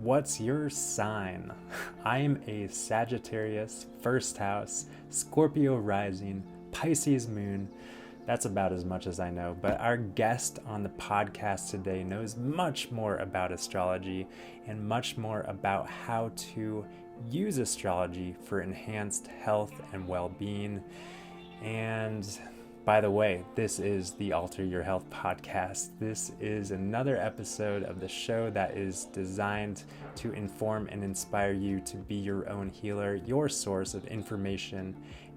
what's your sign? I am a Sagittarius, first house, Scorpio rising, Pisces moon. That's about as much as I know, but our guest on the podcast today knows much more about astrology and much more about how to use astrology for enhanced health and well-being. And by the way, this is the Alter Your Health podcast. This is another episode of the show that is designed to inform and inspire you to be your own healer, your source of information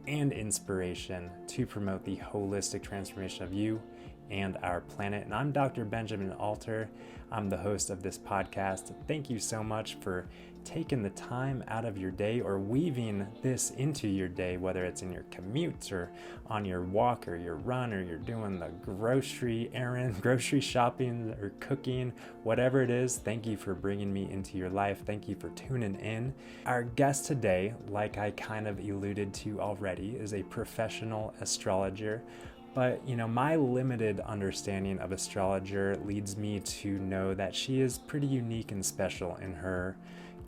and inspiration to promote the holistic transformation of you and our planet. And I'm Dr. Benjamin Alter. I'm the host of this podcast. Thank you so much for taking the time out of your day or weaving this into your day, whether it's in your commute or on your walk or your run or you're doing the grocery errand, grocery shopping or cooking, whatever it is. Thank you for bringing me into your life. Thank you for tuning in. Our guest today, like I kind of alluded to already, is a professional astrologer. But, my limited understanding of astrologer leads me to know that she is pretty unique and special in her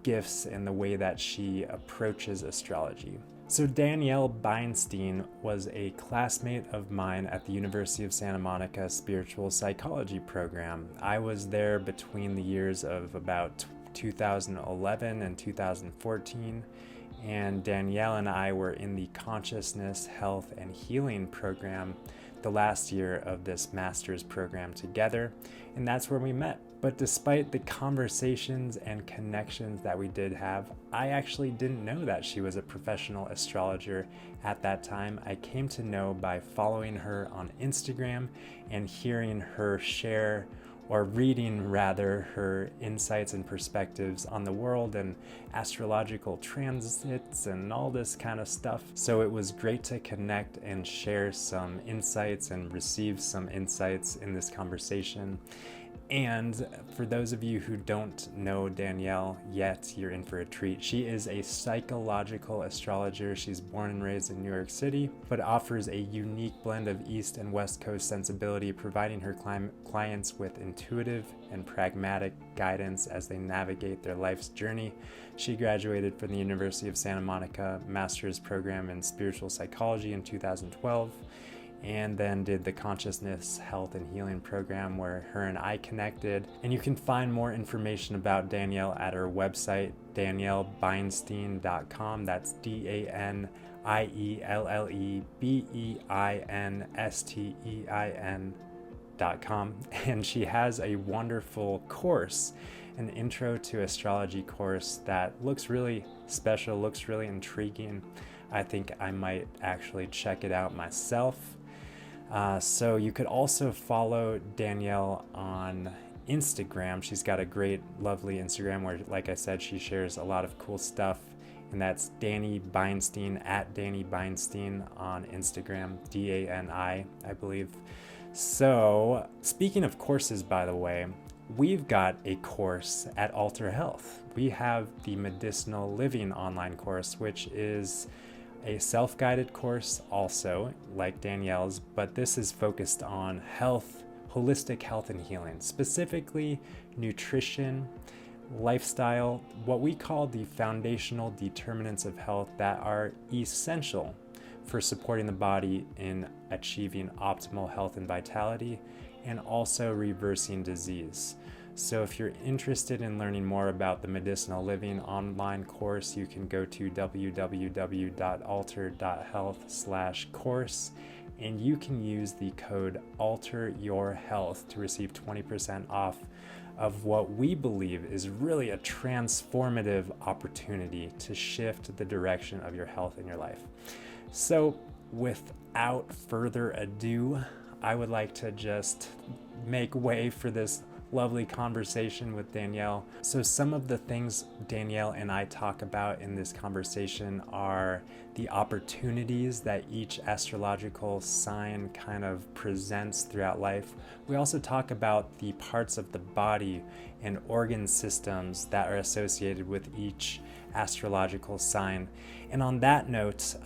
gifts and the way that she approaches astrology. So Danielle Beinstein was a classmate of mine at the University of Santa Monica Spiritual Psychology program. I was there between the years of about 2011 and 2014. And Danielle and I were in the Consciousness, Health, and Healing program the last year of this master's program together, and that's where we met. But despite the conversations and connections that we did have, I actually didn't know that she was a professional astrologer at that time. I came to know by following her on Instagram and hearing her share, or reading rather, her insights and perspectives on the world and astrological transits and all this kind of stuff. So it was great to connect and share some insights and receive some insights in this conversation. And for those of you who don't know Danielle yet, you're in for a treat. She is a psychological astrologer. She's born and raised in New York City, but offers a unique blend of East and West Coast sensibility, providing her clients with intuitive and pragmatic guidance as they navigate their life's journey. She graduated from the University of Santa Monica Master's Program in Spiritual Psychology in 2012. And then did the Consciousness, Health, and Healing program where her and I connected. And you can find more information about Danielle at her website, daniellebeinstein.com. That's DanielleBeinstein.com. And she has a wonderful course, an Intro to Astrology course that looks really special, looks really intriguing. I think I might actually check it out myself. So you could also follow Danielle on Instagram. She's got a great, lovely Instagram where, like I said, she shares a lot of cool stuff. And that's Danny Beinstein, at Danny Beinstein on Instagram, DANI, I believe. So speaking of courses, by the way, we've got a course at Alter Health. We have the Medicinal Living online course, which is a self-guided course also, like Danielle's, but this is focused on health, holistic health and healing, specifically nutrition, lifestyle, what we call the foundational determinants of health that are essential for supporting the body in achieving optimal health and vitality, and also reversing disease. So if you're interested in learning more about the Medicinal Living online course, you can go to www.alter.health/course, and you can use the code ALTERYOURHEALTH to receive 20% off of what we believe is really a transformative opportunity to shift the direction of your health in your life. So without further ado, I would like to just make way for this lovely conversation with Danielle. So some of the things Danielle and I talk about in this conversation are the opportunities that each astrological sign kind of presents throughout life. We also talk about the parts of the body and organ systems that are associated with each astrological sign. And on that note,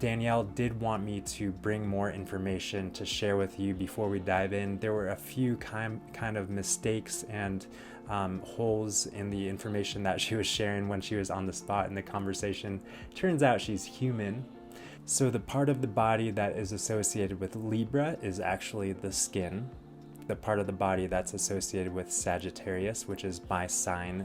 Danielle did want me to bring more information to share with you before we dive in. There were a few kind of mistakes and holes in the information that she was sharing when she was on the spot in the conversation. Turns out she's human. So the part of the body that is associated with Libra is actually the skin. The part of the body that's associated with Sagittarius, which is my sun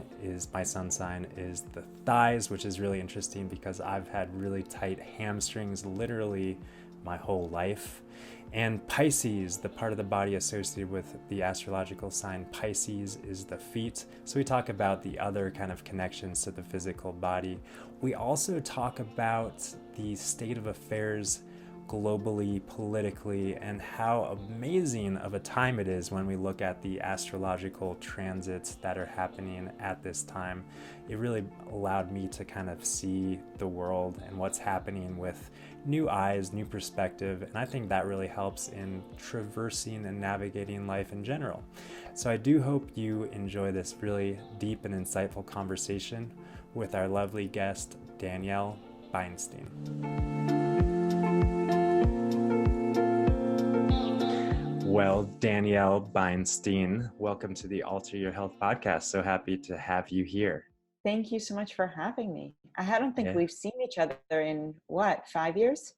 sign, is the thighs, which is really interesting because I've had really tight hamstrings literally my whole life. And Pisces, the part of the body associated with the astrological sign Pisces, is the feet. So we talk about the other kind of connections to the physical body. We also talk about the state of affairs globally, politically, and how amazing of a time it is when we look at the astrological transits that are happening at this time. It really allowed me to kind of see the world and what's happening with new eyes, new perspective, and I think that really helps in traversing and navigating life in general. So I do hope you enjoy this really deep and insightful conversation with our lovely guest, Danielle Beinstein. Well, Danielle Beinstein, welcome to the Alter Your Health podcast. So happy to have you here. Thank you so much for having me. I don't think we've seen each other in 5 years?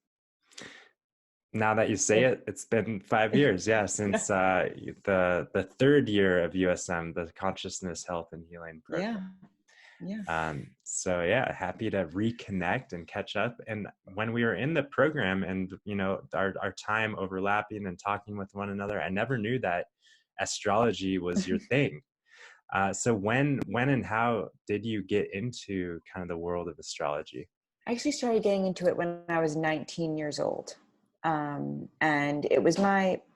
Now that you say it, it's been 5 years, since the third year of USM, the Consciousness, Health, and Healing program. So happy to reconnect and catch up. And when we were in the program and, our time overlapping and talking with one another, I never knew that astrology was your thing. So when and how did you get into kind of the world of astrology? I actually started getting into it when I was 19 years old. And it was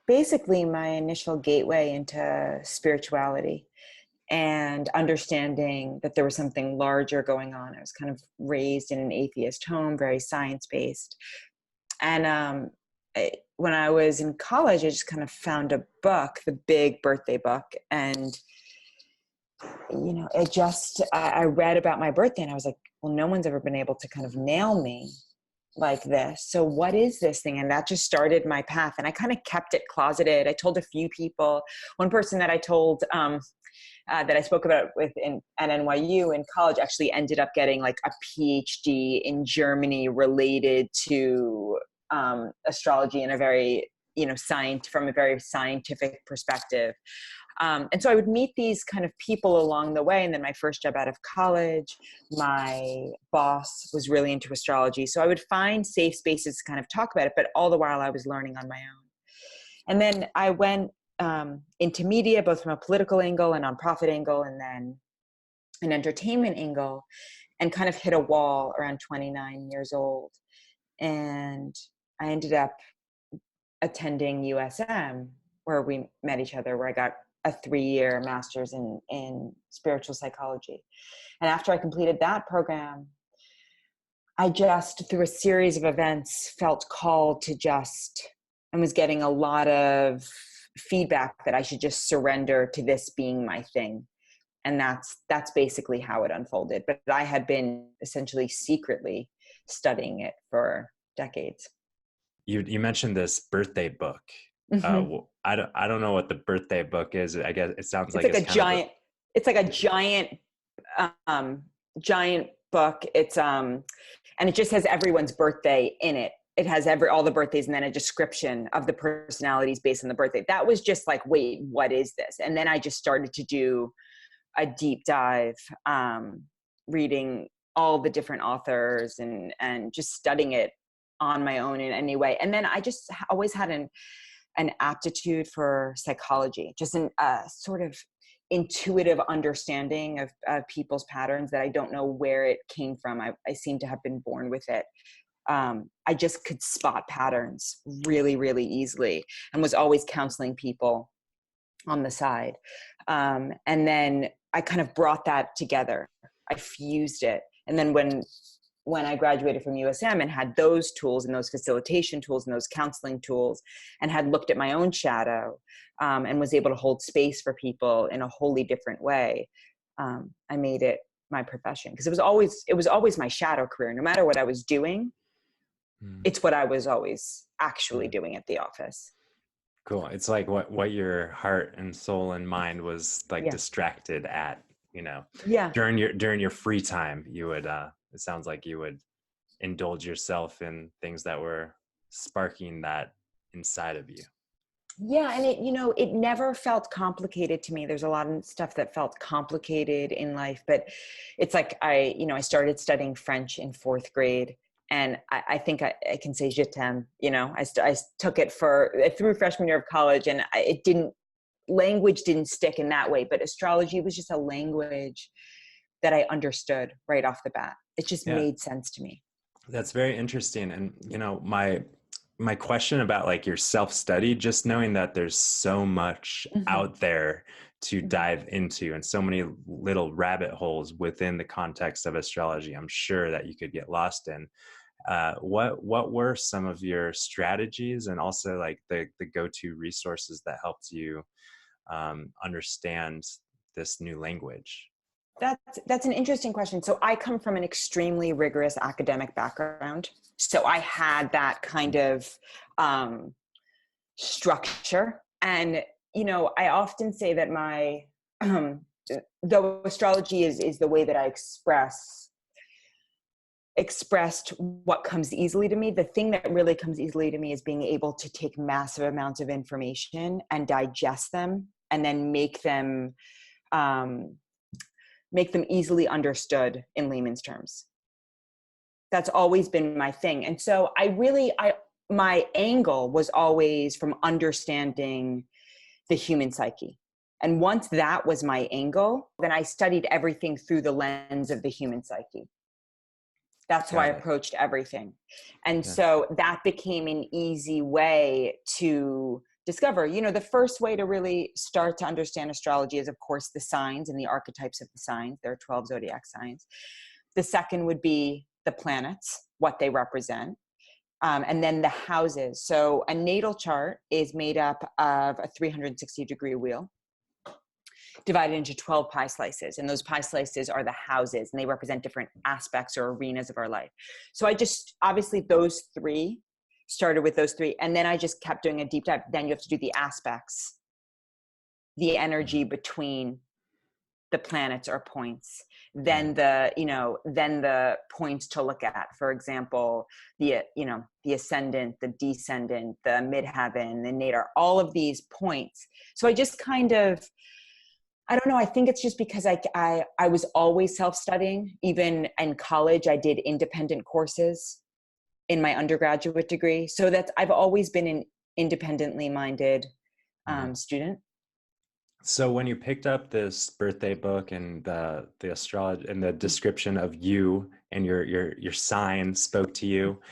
basically my initial gateway into spirituality and understanding that there was something larger going on. I was kind of raised in an atheist home, very science-based. And when I was in college, I just kind of found a book, the big birthday book. And, I read about my birthday and I was like, well, no one's ever been able to kind of nail me like this. So what is this thing? And that just started my path. And I kind of kept it closeted. I told a few people. One person that I told, that I spoke about at NYU in college actually ended up getting like a PhD in Germany related to astrology in a very, from a very scientific perspective. And so I would meet these kind of people along the way. And then my first job out of college, my boss was really into astrology. So I would find safe spaces to kind of talk about it, but all the while I was learning on my own. And then I went into media, both from a political angle, a nonprofit angle, and then an entertainment angle, and kind of hit a wall around 29 years old. And I ended up attending USM, where we met each other, where I got a 3-year master's in spiritual psychology. And after I completed that program, I just, through a series of events, felt called to and was getting a lot of feedback that I should just surrender to this being my thing. And that's basically how it unfolded. But I had been essentially secretly studying it for decades. You mentioned this birthday book. Mm-hmm. I don't know what the birthday book is. I guess it sounds like it's like a giant book. It's and it just has everyone's birthday in it. It has all the birthdays and then a description of the personalities based on the birthday. That was just like, wait, what is this? And then I just started to do a deep dive, reading all the different authors and just studying it on my own in any way. And then I just always had an aptitude for psychology, just a sort of intuitive understanding of people's patterns that I don't know where it came from. I seem to have been born with it. I just could spot patterns really, really easily and was always counseling people on the side. And then I kind of brought that together. I fused it. And then when I graduated from USM and had those tools and those facilitation tools and those counseling tools and had looked at my own shadow and was able to hold space for people in a wholly different way, I made it my profession. Because it was always my shadow career. No matter what I was doing, it's what I was always actually doing at the office. Cool. It's like what your heart and soul and mind was like Yeah. distracted at, you know, Yeah. during your free time, you would it sounds like you would indulge yourself in things that were sparking that inside of you. Yeah, and it never felt complicated to me. There's a lot of stuff that felt complicated in life, but it's like I started studying French in fourth grade, and I think I can say je t'aime. I took it through freshman year of college, and language didn't stick in that way, but astrology was just a language that I understood right off the bat. It just Yeah. made sense to me. That's very interesting. And my question about like your self-study, just knowing that there's so much Hmm. out there to Hmm. dive into and so many little rabbit holes within the context of astrology, I'm sure that you could get lost in. What were some of your strategies and also like the go-to resources that helped you understand this new language? That's an interesting question. So I come from an extremely rigorous academic background. So I had that kind of um, structure. And, I often say that though astrology is the way that I expressed what comes easily to me, the thing that really comes easily to me is being able to take massive amounts of information and digest them and then um, make them easily understood in layman's terms. That's always been my thing. And so my angle was always from understanding the human psyche. And once that was my angle, then I studied everything through the lens of the human psyche. That's how I Got it. approached everything. And Yeah. so that became an easy way to discover. The first way to really start to understand astrology is, of course, the signs and the archetypes of the signs. There are 12 zodiac signs. The second would be the planets, what they represent. And then the houses. So a natal chart is made up of a 360-degree wheel divided into 12 pie slices. And those pie slices are the houses, and they represent different aspects or arenas of our life. So obviously those three, started with those three. And then I just kept doing a deep dive. Then you have to do the aspects, the energy Mhm. between the planets or points, Got then it. the points to look at, for example, the ascendant, the descendant, the midheaven, the nadir, all of these points. So I just kind of, I don't know, I think it's just because I was always self-studying. Even in college I did independent courses in my undergraduate degree, so I've always been an independently minded Mhm. student. So when you picked up this birthday book and the astrology and the description of you and your sign spoke to you,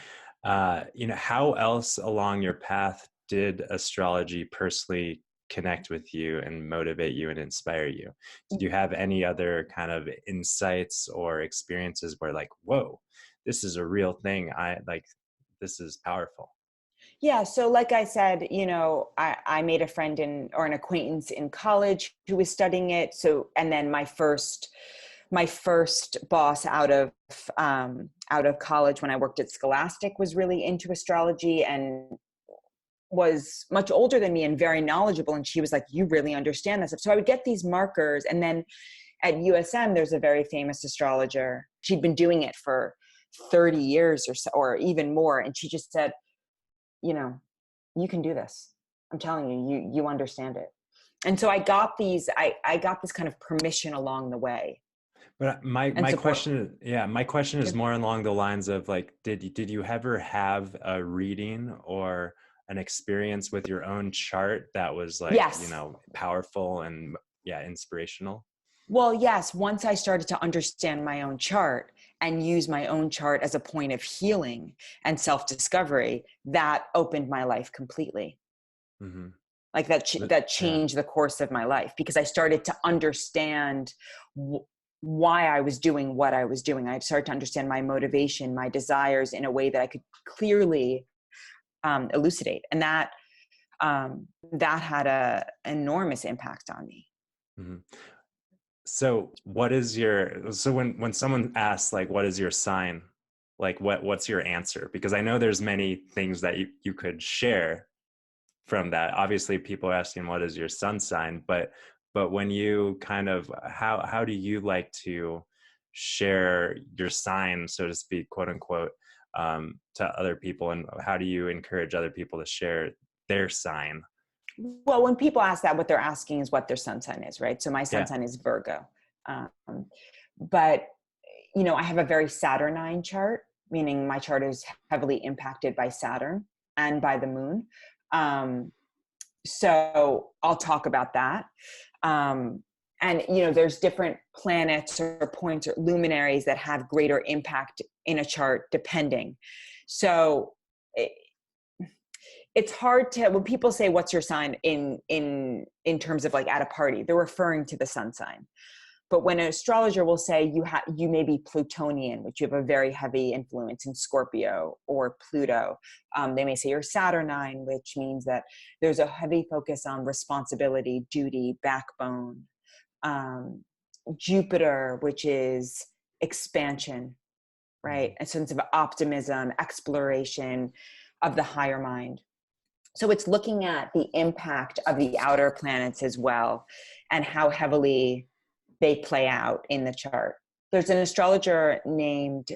how else along your path did astrology personally connect with you and motivate you and inspire you? Did you have any other kind of insights or experiences where like, whoa, this is a real thing. I like this is powerful. Yeah. So like I said, I made a friend or an acquaintance in college who was studying it. So, and then my first boss out of college when I worked at Scholastic was really into astrology and was much older than me and very knowledgeable. And she was like, you really understand this stuff. So I would get these markers. And then at USM, there's a very famous astrologer. She'd been doing it for 30 years or so, or even more. And she just said, you know, you can do this. I'm telling you, you understand it. And so I got this kind of permission along the way But and my support. question, yeah, my question is Yep. more along the lines of like, did you ever have a reading or an experience with your own chart that was like, Yes. powerful and yeah, inspirational? Well, yes, once I started to understand my own chart and use my own chart as a point of healing and self-discovery, that opened my life completely. Mm-hmm. Like that Yeah. changed the course of my life because I started to understand why I was doing what I was doing. I started to understand my motivation, my desires in a way that I could clearly elucidate, and that had a enormous impact on me. Mm-hmm. So when someone asks like what is your sign? Like what's your answer? Because I know there's many things that you could share from that? Obviously, people are asking, what is your sun sign? But when you kind of, how do you like to share your sign, so to speak, quote unquote, to other people? And how do you encourage other people to share their sign? Well, when people ask that, what they're asking is what their sun sign is, right? So my sun Yeah. sign is Virgo. Um, but, you know, I have a very Saturnine chart, meaning my chart is heavily impacted by Saturn and by the moon. So I'll talk about that. And, you know, there's different planets or points or luminaries that have greater impact in a chart depending. So it's hard to, when people say, what's your sign in terms of like at a party, they're referring to the sun sign. But when an astrologer will say you may be Plutonian, which you have a very heavy influence in Scorpio, or Pluto, they may say you're Saturnine, which means that there's a heavy focus on responsibility, duty, backbone. Jupiter, which is expansion, right? A sense of optimism, exploration of the higher mind. So it's looking at the impact of the outer planets as well, and how heavily they play out in the chart. There's an astrologer named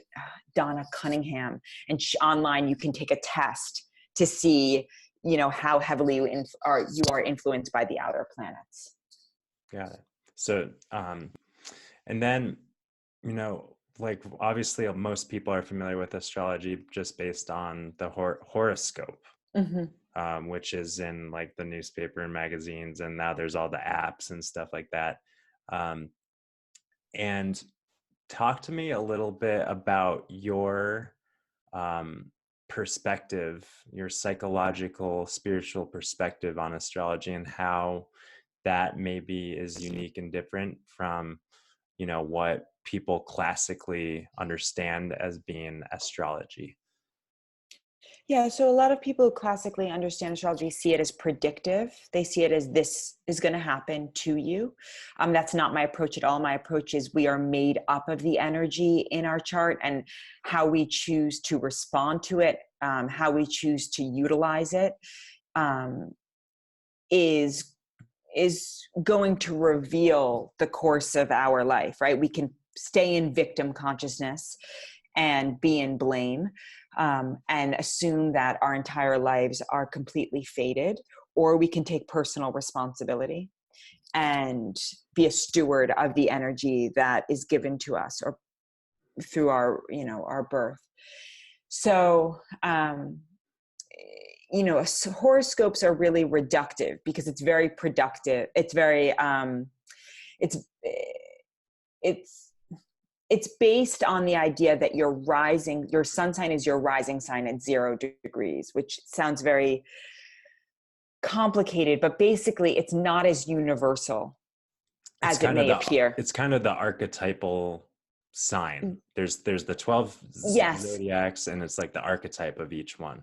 Donna Cunningham, and online you can take a test to see, you know, how heavily you are influenced by the outer planets. Got it. So, and then, you know, like obviously most people are familiar with astrology just based on the horoscope, which is in like the newspaper and magazines, and now there's all the apps and stuff like that. And talk to me a little bit about your perspective, your psychological, spiritual perspective on astrology, and how that maybe is unique and different from, you know, what people classically understand as being astrology. Yeah, so a lot of people who classically understand astrology see it as predictive. They see it as this is going to happen to you. That's not my approach at all. My approach is we are made up of the energy in our chart, and how we choose to respond to it, how we choose to utilize it, is going to reveal the course of our life, right? We can stay in victim consciousness and be in blame, and assume that our entire lives are completely fated, or we can take personal responsibility and be a steward of the energy that is given to us or through our, you know, our birth. So, you know, horoscopes are really reductive because it's very productive. It's very, it's based on the idea that your sun sign is your rising sign at 0 degrees, which sounds very complicated, but basically it's not as universal as it may appear. It's kind of the archetypal sign. There's the 12 zodiacs, and it's like the archetype of each one.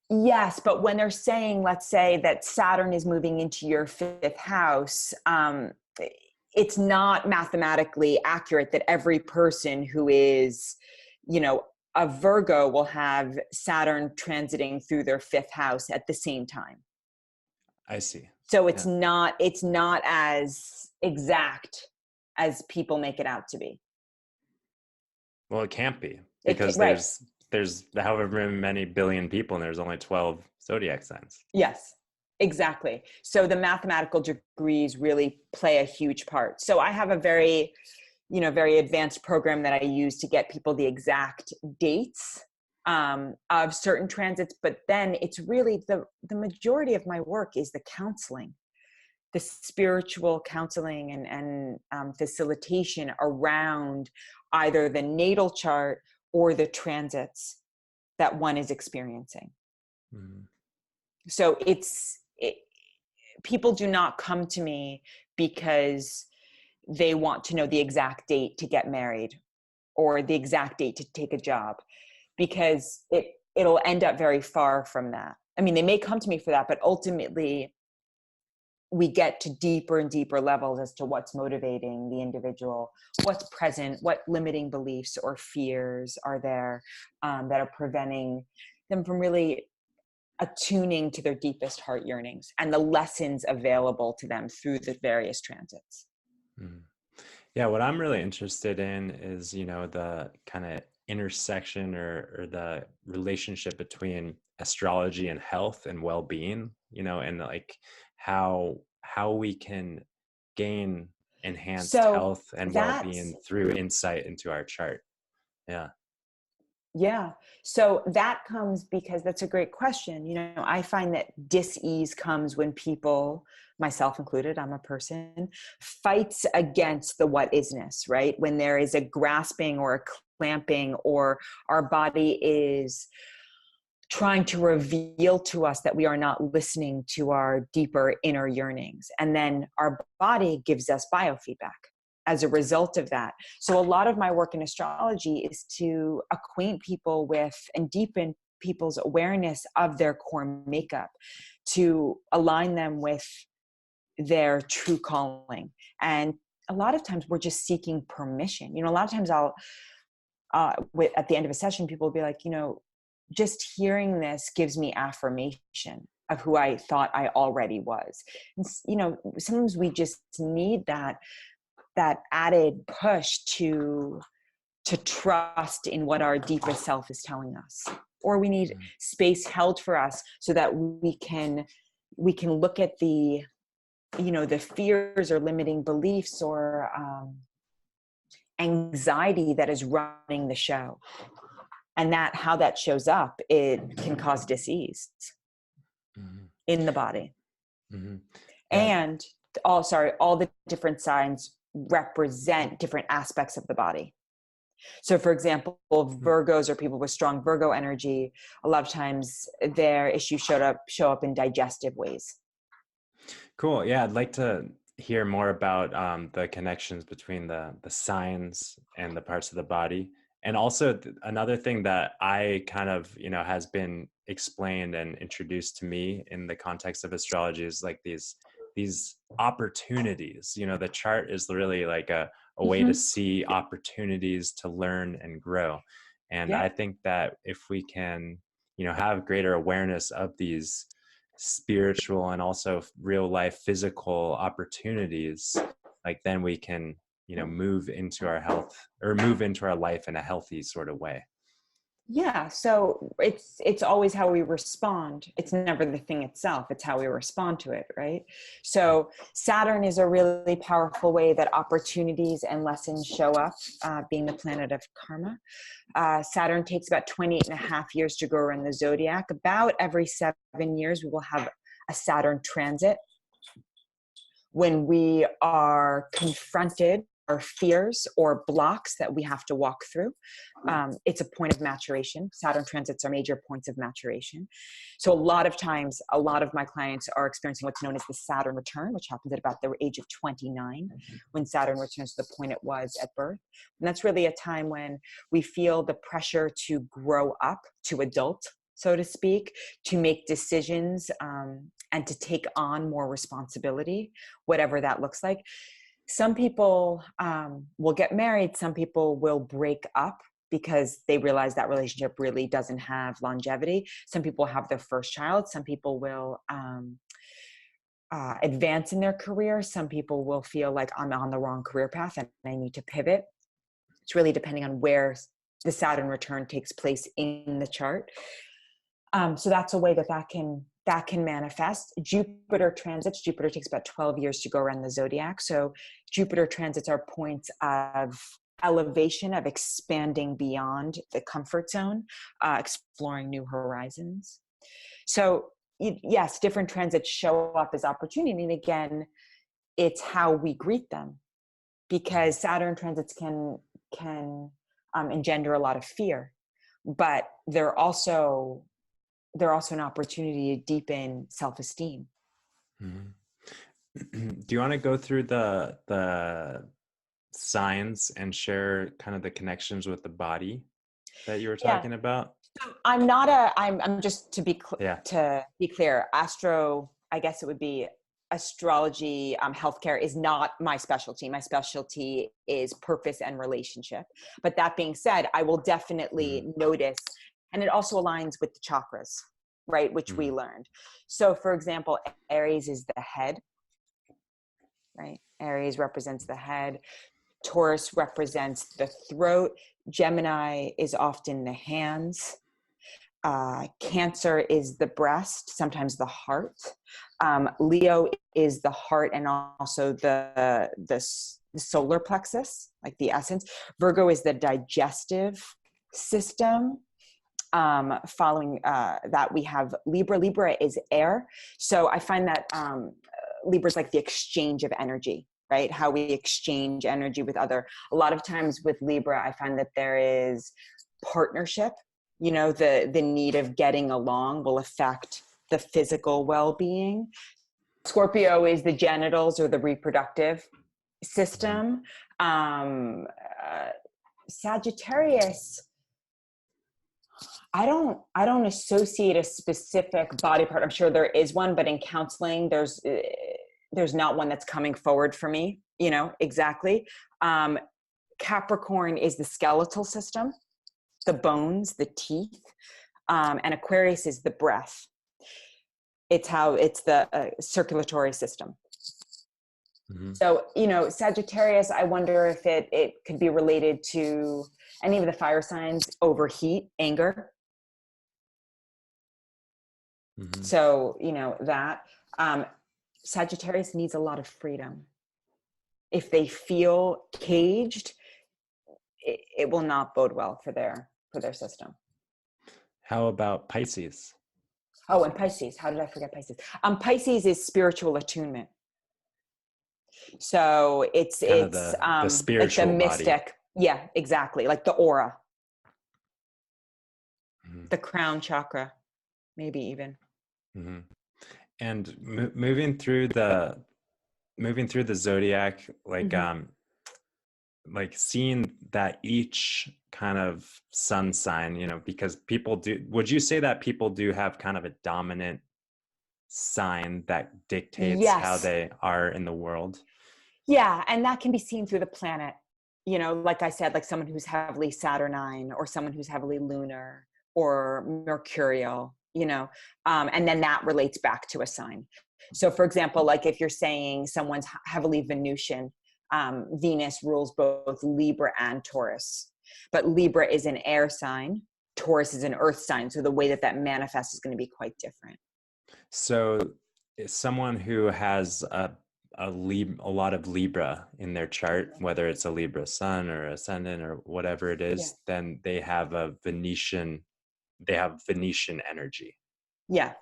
Yes, but when they're saying, let's say that Saturn is moving into your 5th house, it's not mathematically accurate that every person who is, you know, a Virgo will have Saturn transiting through their 5th house at the same time. I see. So it's not as exact as people make it out to be. Well, it can't be, because there's however many billion people and there's only 12 zodiac signs. Yes, exactly. So the mathematical degrees really play a huge part. So I have a very, you know, very advanced program that I use to get people the exact dates of certain transits. But then it's really the majority of my work is the counseling, the spiritual counseling and facilitation around either the natal chart or the transits that one is experiencing. Mm-hmm. So people do not come to me because they want to know the exact date to get married or the exact date to take a job, because it'll end up very far from that. I mean, they may come to me for that, but ultimately we get to deeper and deeper levels as to what's motivating the individual, what's present, what limiting beliefs or fears are there that are preventing them from really attuning to their deepest heart yearnings and the lessons available to them through the various transits. Mm. Yeah, what I'm really interested in is, the kind of intersection or the relationship between astrology and health and well-being, and like how we can gain enhanced So health and that's well-being through insight into our chart. Yeah. Yeah. So that comes because that's a great question. I find that dis-ease comes when people, myself included, I'm a person, fights against the what isness, right? When there is a grasping or a clamping, or our body is trying to reveal to us that we are not listening to our deeper inner yearnings. And then our body gives us biofeedback as a result of that. So a lot of my work in astrology is to acquaint people with and deepen people's awareness of their core makeup, to align them with their true calling. And a lot of times we're just seeking permission. A lot of times I'll, at the end of a session, people will be like, just hearing this gives me affirmation of who I thought I already was. And, sometimes we just need that added push to trust in what our deepest self is telling us, or we need space held for us so that we can look at the fears or limiting beliefs or anxiety that is running the show, and that how that shows up, it can cause dis-ease in the body. Yeah. And all the different signs represent different aspects of the body. So for example, Virgos or people with strong Virgo energy, a lot of times their issues show up in digestive ways. Cool. Yeah, I'd like to hear more about the connections between the signs and the parts of the body. And also another thing that I kind of, has been explained and introduced to me in the context of astrology is like these opportunities. The chart is really like a way to see opportunities to learn and grow. And I think that if we can, have greater awareness of these spiritual and also real life physical opportunities, like then we can move into our health or move into our life in a healthy sort of way. Yeah. So it's always how we respond. It's never the thing itself. It's how we respond to it. Right. So Saturn is a really powerful way that opportunities and lessons show up, being the planet of karma. Saturn takes about 28.5 years to go around the zodiac. About every 7 years, we will have a Saturn transit when we are confronted or fears or blocks that we have to walk through. It's a point of maturation. Saturn transits are major points of maturation. So a lot of times, a lot of my clients are experiencing what's known as the Saturn return, which happens at about the age of 29, when Saturn returns to the point it was at birth. And that's really a time when we feel the pressure to grow up, to adult, so to speak, to make decisions and to take on more responsibility, whatever that looks like. Some people will get married. Some people will break up because they realize that relationship really doesn't have longevity. Some people have their first child. Some people will advance in their career. Some people will feel like I'm on the wrong career path and I need to pivot. It's really depending on where the Saturn return takes place in the chart. So that's a way that can manifest. Jupiter transits. Jupiter takes about 12 years to go around the zodiac. So Jupiter transits are points of elevation, of expanding beyond the comfort zone, exploring new horizons. So yes, different transits show up as opportunity. And again, it's how we greet them, because Saturn transits can engender a lot of fear, but they're also an opportunity to deepen self-esteem. Do you want to go through the signs and share kind of the connections with the body that you were talking about? So I'm just to be clear, I guess it would be astrology, healthcare is not my specialty. My specialty is purpose and relationship. But that being said, I will definitely notice, and it also aligns with the chakras, right? Which we Mm-hmm. learned. So for example, Aries is the head, right? Aries represents the head. Taurus represents the throat. Gemini is often the hands. Cancer is the breast, sometimes the heart. Leo is the heart and also the solar plexus, like the essence. Virgo is the digestive system. Following that, we have Libra. Libra is air. So I find that Libra is like the exchange of energy, right? How we exchange energy with other. A lot of times with Libra, I find that there is partnership. You know, the need of getting along will affect the physical well-being. Scorpio is the genitals or the reproductive system. Sagittarius, I don't associate a specific body part. I'm sure there is one, but in counseling, there's not one that's coming forward for me, you know, exactly. Capricorn is the skeletal system, the bones, the teeth, and Aquarius is the breath. It's the circulatory system. Mm-hmm. So, you know, Sagittarius, I wonder if it could be related to any of the fire signs, overheat, anger. Mm-hmm. So, you know, that Sagittarius needs a lot of freedom. If they feel caged, it will not bode well for their system. How about Pisces? Oh, and Pisces. How did I forget Pisces? Pisces is spiritual attunement. So it's Kind of the like the spiritual mystic. body. Yeah, exactly. Like the aura, Mm-hmm. the crown chakra, maybe even. Mm-hmm. And moving through the zodiac, like seeing that each kind of sun sign, you know, because would you say that people do have kind of a dominant sign that dictates how Yes. they are in the world? Yeah, and that can be seen through the planet. You know, like I said, like someone who's heavily Saturnine or someone who's heavily lunar or mercurial, you know, and then that relates back to a sign. So for example, like if you're saying someone's heavily Venusian, Venus rules both Libra and Taurus, but Libra is an air sign, Taurus is an earth sign. So the way that manifests is going to be quite different. So someone who has a lot of Libra in their chart, whether it's a Libra sun or ascendant or whatever it is, then they have Venetian energy. Yeah.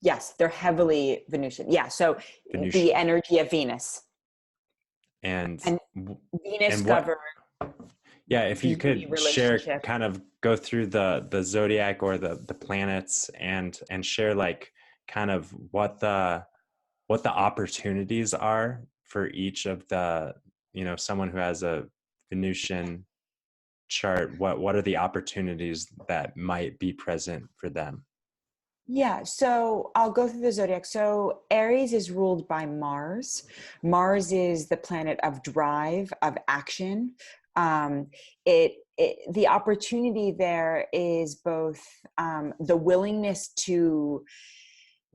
Yes, they're heavily Venusian. Yeah, so Venusian. the energy of Venus. And Venus and what? governs Yeah, if you beauty, could share, relationship. kind of go through the zodiac or the planets and share like kind of what the opportunities are for each of the, you know, someone who has a Venusian chart, what are the opportunities that might be present for them? Yeah, so I'll go through the zodiac. So Aries is ruled by Mars. Mars is the planet of drive, of action. Um, the opportunity there is both the willingness to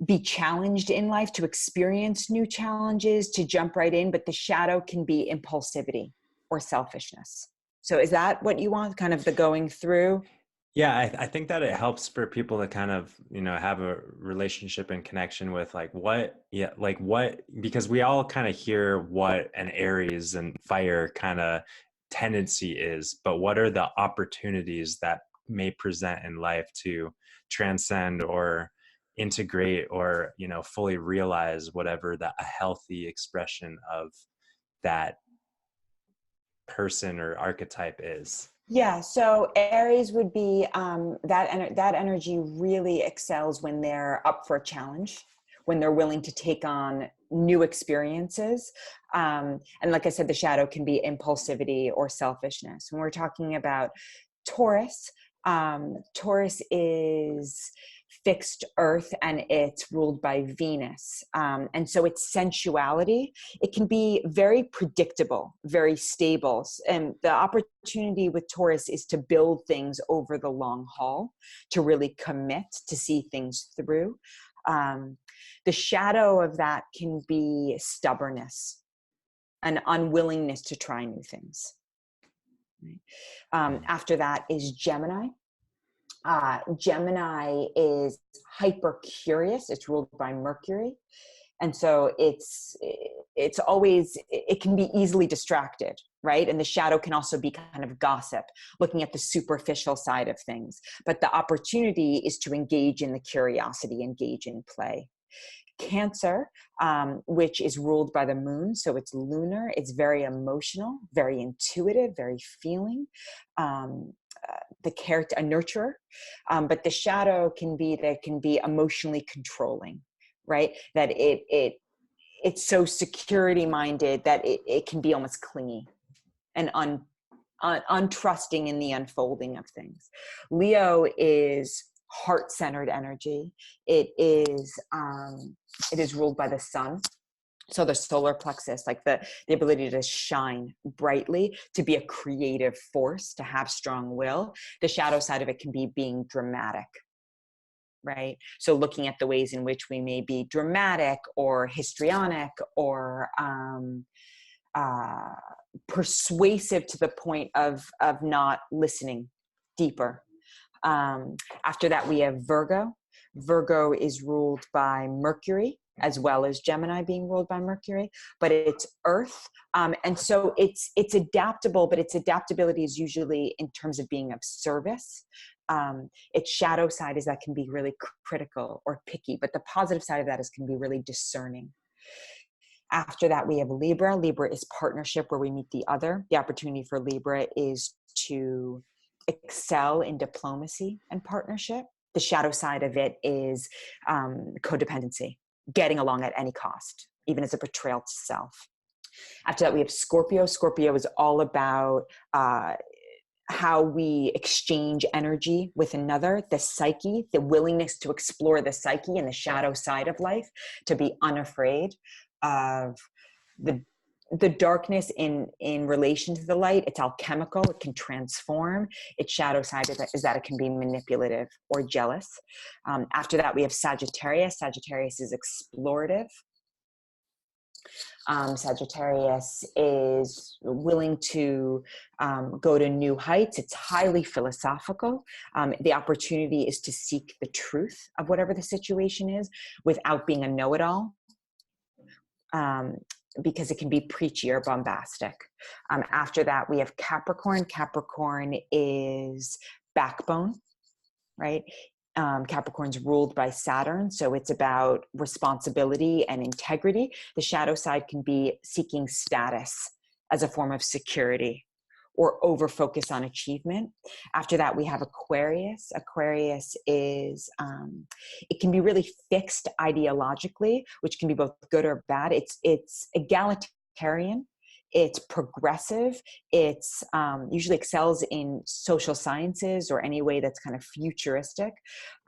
be challenged in life, to experience new challenges, to jump right in, but the shadow can be impulsivity or selfishness. So is that what you want, kind of the going through? Yeah, I think that it helps for people to kind of, you know, have a relationship and connection with like because we all kind of hear what an Aries and fire kind of tendency is, but what are the opportunities that may present in life to transcend or integrate or, you know, fully realize whatever a healthy expression of that person or archetype is? Yeah, so Aries would be that energy really excels when they're up for a challenge, when they're willing to take on new experiences. And like I said, the shadow can be impulsivity or selfishness. When we're talking about Taurus, Taurus is fixed earth and it's ruled by Venus. And so its sensuality, it can be very predictable, very stable. And the opportunity with Taurus is to build things over the long haul, to really commit, to see things through. The shadow of that can be stubbornness, an unwillingness to try new things. After that is Gemini. Gemini is hyper curious. It's ruled by Mercury. And so it's always, it can be easily distracted, right? And the shadow can also be kind of gossip, looking at the superficial side of things. But the opportunity is to engage in the curiosity, engage in play. Cancer, which is ruled by the moon, so it's lunar. It's very emotional, very intuitive, very feeling. A nurturer, but the shadow can be emotionally controlling, right? That it's so security minded that it can be almost clingy and untrusting in the unfolding of things. Leo is heart-centered energy. It is ruled by the sun. So the solar plexus, like the ability to shine brightly, to be a creative force, to have strong will. The shadow side of it can be being dramatic, right? So looking at the ways in which we may be dramatic or histrionic or persuasive to the point of not listening deeper. After that, we have Virgo. Virgo is ruled by Mercury, as well as Gemini being ruled by Mercury, but it's earth. And so it's adaptable, but its adaptability is usually in terms of being of service. Its shadow side is that can be really critical or picky, but the positive side of that is can be really discerning. After that, we have Libra. Libra is partnership, where we meet the other. The opportunity for Libra is to excel in diplomacy and partnership. The shadow side of it is codependency, getting along at any cost, even as a betrayal to self. After that, we have Scorpio. Scorpio is all about how we exchange energy with another, the psyche, the willingness to explore the psyche and the shadow side of life, to be unafraid of the darkness in relation to the light. It's alchemical. It can transform. Its shadow side is that it can be manipulative or jealous. After that, we have Sagittarius. Sagittarius is explorative. Sagittarius is willing to go to new heights. It's highly philosophical. The opportunity is to seek the truth of whatever the situation is without being a know-it-all. Because it can be preachy or bombastic. After that, we have Capricorn. Capricorn is backbone, right? Capricorn's ruled by Saturn, so it's about responsibility and integrity. The shadow side can be seeking status as a form of security or over focus on achievement. After that, we have Aquarius. Aquarius is, it can be really fixed ideologically, which can be both good or bad. It's egalitarian. It's progressive. It's usually excels in social sciences or any way that's kind of futuristic.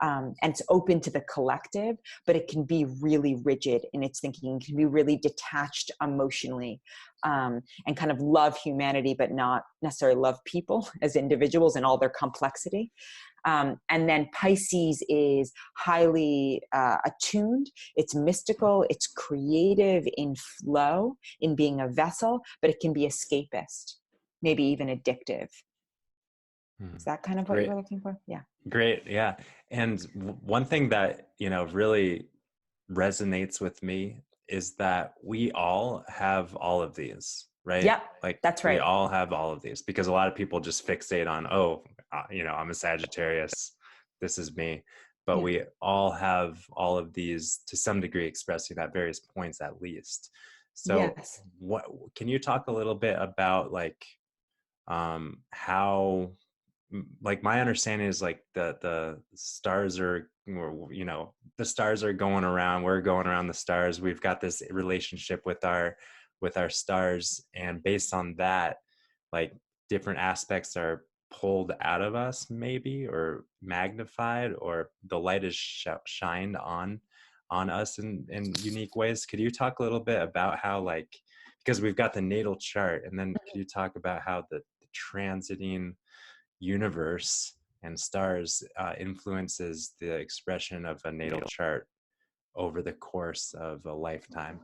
And it's open to the collective, but it can be really rigid in its thinking. It can be really detached emotionally, and kind of love humanity, but not necessarily love people as individuals and all their complexity. And then Pisces is highly attuned. It's mystical. It's creative in flow, in being a vessel, but it can be escapist, maybe even addictive. Is that kind of what Great. you were looking for? Yeah. Great. Yeah. And one thing that, really resonates with me is that we all have all of these, right? Yep. Like that's we right. all have all of these, because a lot of people just fixate on, I'm a Sagittarius, this is me. But we all have all of these to some degree, expressing at various points at least. So Yes. what can you talk a little bit about, like, how, like, my understanding is like the stars are, the stars are going around, we're going around the stars, we've got this relationship with our stars, and based on that, like, different aspects are pulled out of us maybe, or magnified, or the light is shined on us in unique ways. Could you talk a little bit about how, like, because we've got the natal chart, and then could you talk about how the transiting universe and stars influences the expression of a natal chart over the course of a lifetime?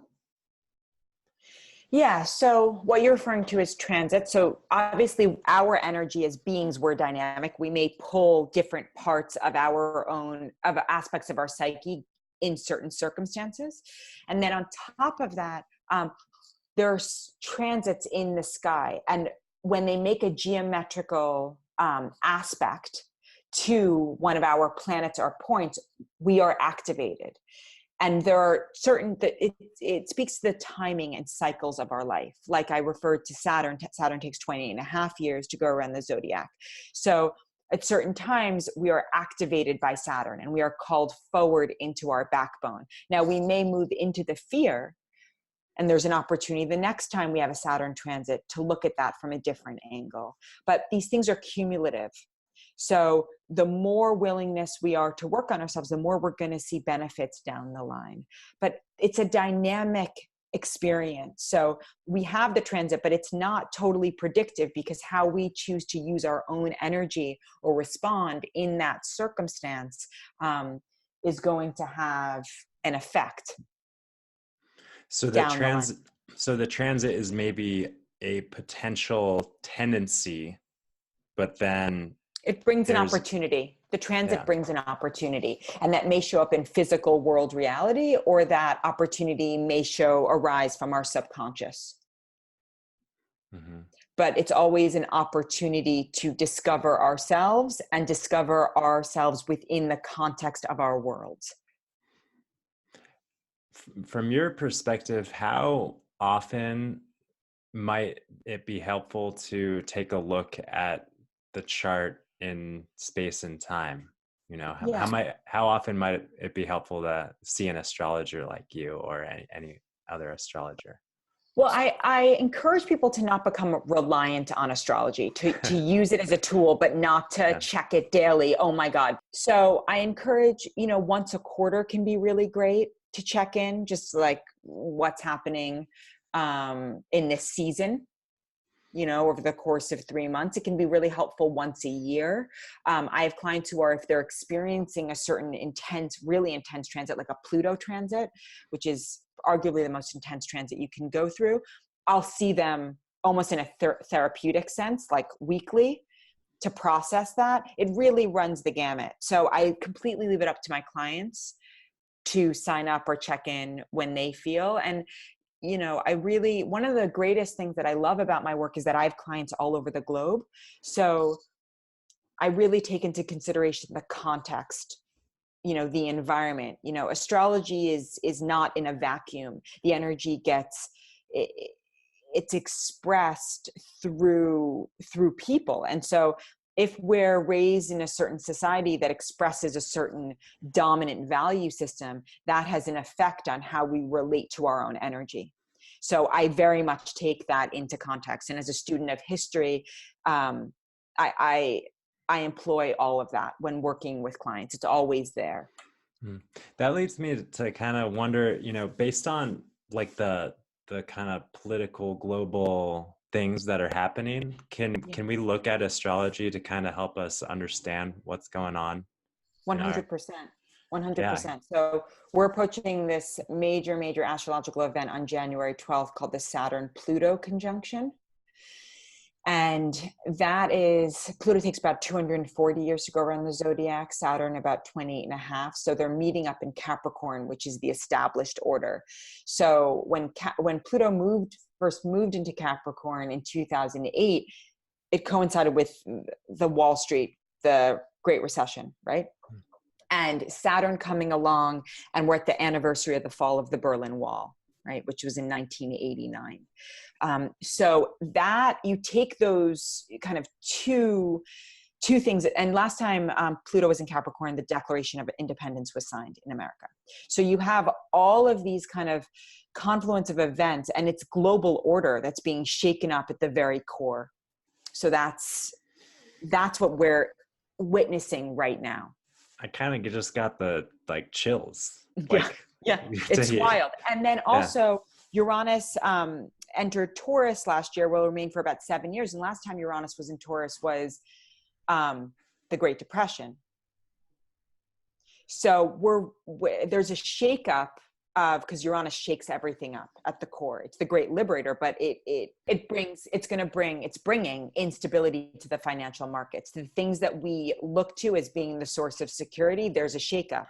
Yeah, so what you're referring to is transit. So obviously our energy as beings, we're dynamic. We may pull different parts of our own, of aspects of our psyche in certain circumstances. And then on top of that, there's transits in the sky. And when they make a geometrical aspect to one of our planets or points, we are activated. And there are certain, it speaks to the timing and cycles of our life. Like I referred to Saturn. Saturn takes 20.5 years to go around the zodiac. So at certain times we are activated by Saturn and we are called forward into our backbone. Now we may move into the fear, and there's an opportunity the next time we have a Saturn transit to look at that from a different angle. But these things are cumulative. So the more willingness we are to work on ourselves, the more we're going to see benefits down the line. But it's a dynamic experience. So we have the transit, but it's not totally predictive, because how we choose to use our own energy or respond in that circumstance is going to have an effect. So the transit is maybe a potential tendency, but then it brings an opportunity. The transit brings an opportunity, and that may show up in physical world reality, or that opportunity may arise from our subconscious. Mm-hmm. But it's always an opportunity to discover ourselves and discover ourselves within the context of our world. From your perspective, how often might it be helpful to take a look at the chart in space and time? You know, how often might it be helpful to see an astrologer like you, or any other astrologer? Well, I encourage people to not become reliant on astrology, to use it as a tool, but not to check it daily. Oh my God. So I encourage, once a quarter can be really great to check in, just like what's happening in this season, over the course of 3 months. It can be really helpful once a year. I have clients who are, if they're experiencing a certain really intense transit, like a Pluto transit, which is arguably the most intense transit you can go through, I'll see them almost in a therapeutic sense, like weekly, to process that. It really runs the gamut. So I completely leave it up to my clients to sign up or check in when they feel. And one of the greatest things that I love about my work is that I have clients all over the globe. So I really take into consideration the context, the environment. Astrology is not in a vacuum. The energy it's expressed through people. And so if we're raised in a certain society that expresses a certain dominant value system, that has an effect on how we relate to our own energy. So I very much take that into context. And as a student of history, I employ all of that when working with clients. It's always there. That leads me to kind of wonder, based on like the kind of political global things that are happening, can we look at astrology to kind of help us understand what's going on? 100%. 100%. So we're approaching this major astrological event on January 12th called the Saturn-Pluto conjunction. And that is, Pluto takes about 240 years to go around the zodiac, Saturn about 28.5. So they're meeting up in Capricorn, which is the established order. So when Pluto first moved into Capricorn in 2008, it coincided with the Wall Street, the Great Recession, right? And Saturn coming along, and we're at the anniversary of the fall of the Berlin Wall, right, which was in 1989. So that you take those kind of two things. And last time Pluto was in Capricorn, the Declaration of Independence was signed in America. So you have all of these kind of confluence of events, and it's global order that's being shaken up at the very core. So that's That's what we're witnessing right now. I kind of just got the like chills, Yeah. like Yeah. to It's hear. wild. And then Yeah. also Uranus entered Taurus last year, will remain for about 7 years. And last time Uranus was in Taurus was the Great Depression. So there's a shakeup of, because Uranus shakes everything up at the core. It's the great liberator, but it's bringing instability to the financial markets. The things that we look to as being the source of security, there's a shakeup,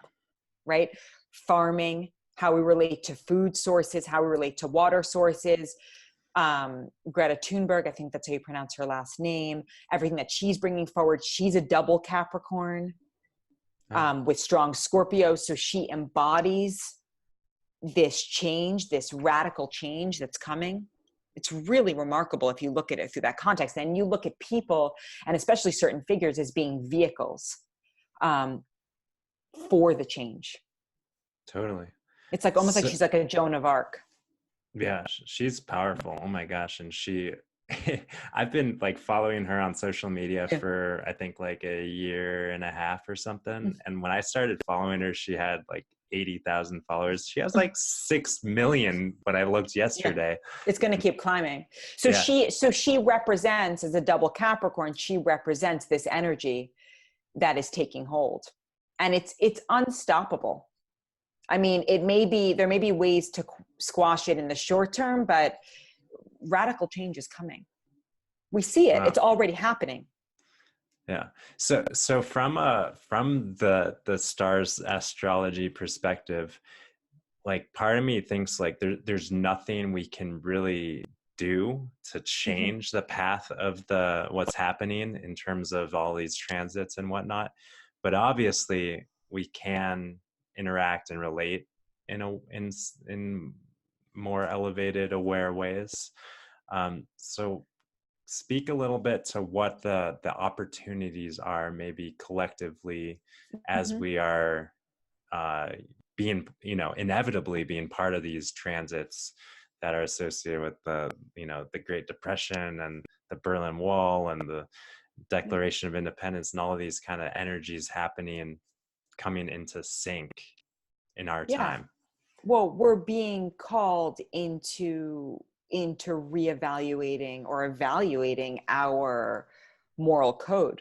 right? Farming, how we relate to food sources, how we relate to water sources. Greta Thunberg, I think that's how you pronounce her last name. Everything that she's bringing forward, she's a double Capricorn. With strong Scorpio. So she embodies this change, this radical change that's coming. It's really remarkable if you look at it through that context. And you look at people, and especially certain figures, as being vehicles for the change. Totally. It's like almost like she's like a Joan of Arc. Yeah, she's powerful. Oh my gosh. And I've been like following her on social media for I think like a year and a half or something. And when I started following her, she had like 80,000 followers. She has like 6 million when I looked yesterday. Yeah. It's going to keep climbing. So she represents, as a double Capricorn, she represents this energy that is taking hold. And it's unstoppable. I mean, there may be ways to squash it in the short term, but radical change is coming. We see it. Wow. It's already happening. Yeah. So from the stars astrology perspective, like part of me thinks like there's nothing we can really do to change the path of what's happening in terms of all these transits and whatnot. But obviously we can interact and relate in more elevated, aware ways. So speak a little bit to what the opportunities are, maybe collectively, as we are being, inevitably being part of these transits that are associated with the Great Depression and the Berlin Wall and the Declaration of Independence and all of these kind of energies happening and coming into sync in our time. Well, we're being called into reevaluating or evaluating our moral code,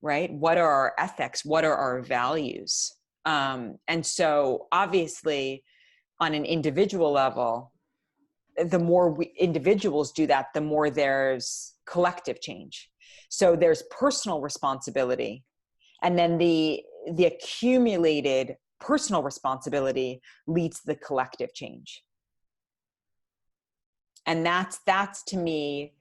right? What are our ethics? What are our values? And so obviously on an individual level, the more individuals do that, the more there's collective change. So there's personal responsibility, and then the accumulated personal responsibility leads to the collective change. And that's to me